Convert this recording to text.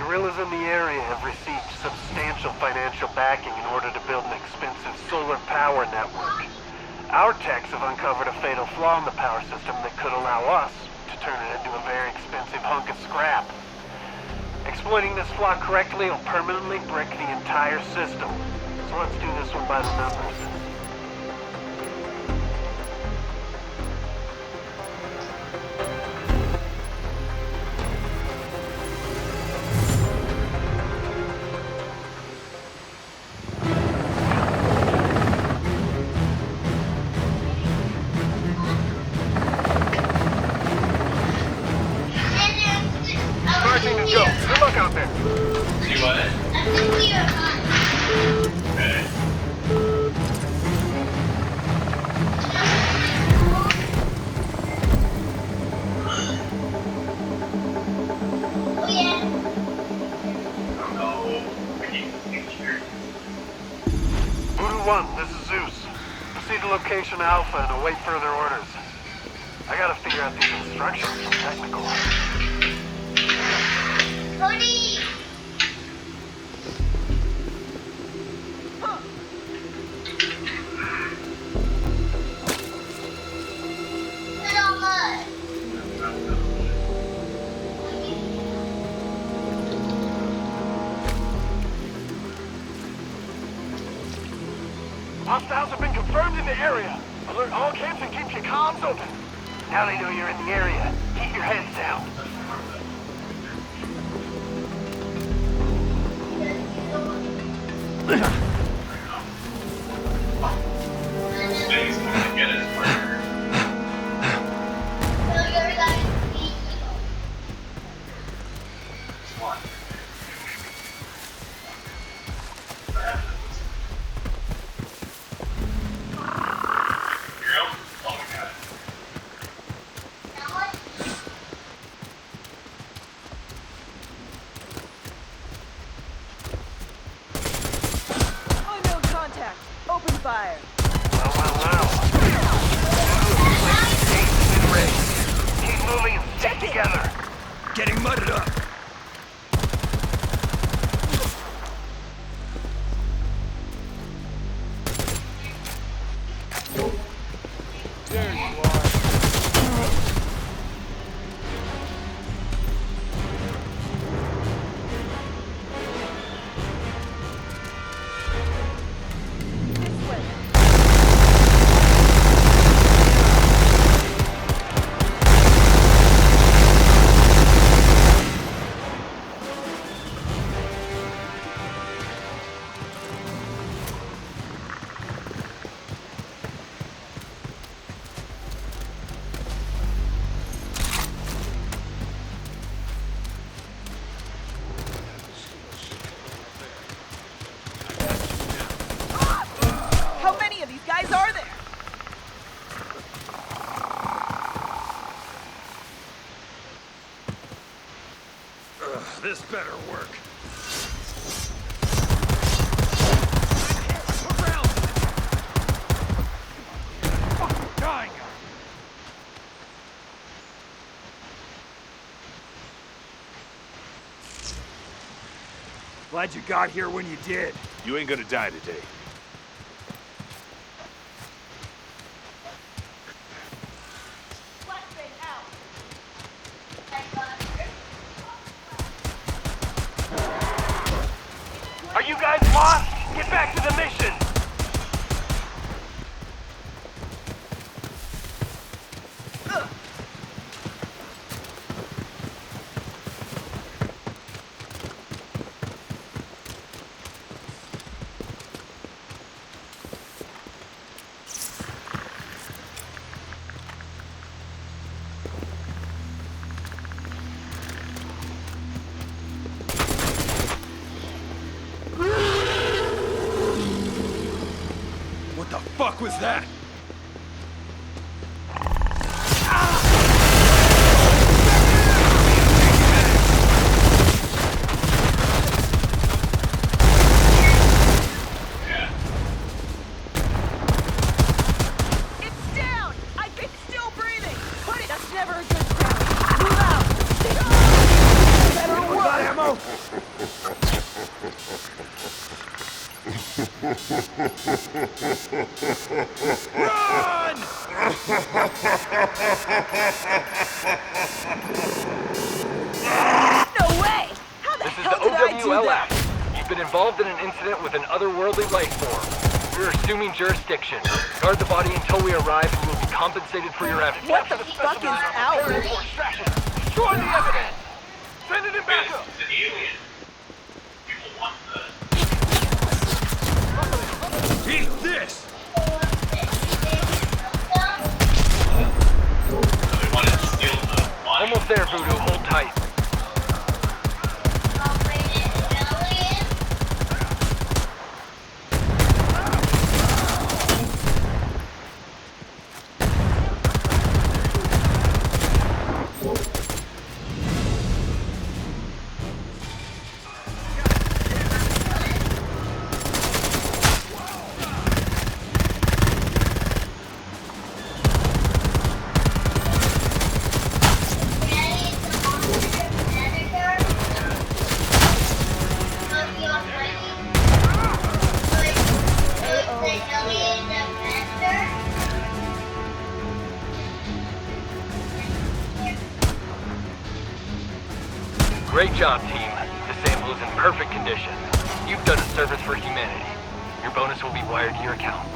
Guerrillas in the area have received substantial financial backing in order to build an expensive solar power network. Our techs have uncovered a fatal flaw in the power system that could allow us to turn it into a very expensive hunk of scrap. Exploiting this flaw correctly will permanently brick the entire system. So let's do this one by the numbers. Starting to go. Good luck out there. See what? Okay. Voodoo 1, this is Zeus. Proceed to location Alpha and await further orders. I gotta figure out these instructions from technical. Cody! Little mud. Hostiles have been confirmed in the area. Alert all camps and keep your comms open. Now they know you're in the area. Keep your heads down. Things gonna get us further. So you're like me. One. You're out? Oh my god. Now what? Unknown contact. Open fire. Well. Keep moving and stick together. Getting mudded up. There you are. This way. How many of these guys are there? This better work. Around. Dying. Glad you got here when you did. You ain't gonna die today. Are you guys lost? Get back to the mission. What the fuck was that? It's down! I can still breathing! Put it! That's never a good sign. Move out! Better What about work! ammo? Run! No way! How the This is hell the did I do that? OWLF. You've been involved in an incident with an otherworldly life form. We're assuming jurisdiction. Guard the body until we arrive and you will be compensated for your efforts. What the fuck is ours? Destroy the evidence! Send it in backup! It's an alien. People want the... Eat this! They wanted to steal the body. Almost there, Voodoo. Hold tight. Great job, team. The sample is in perfect condition. You've done a service for humanity. Your bonus will be wired to your account.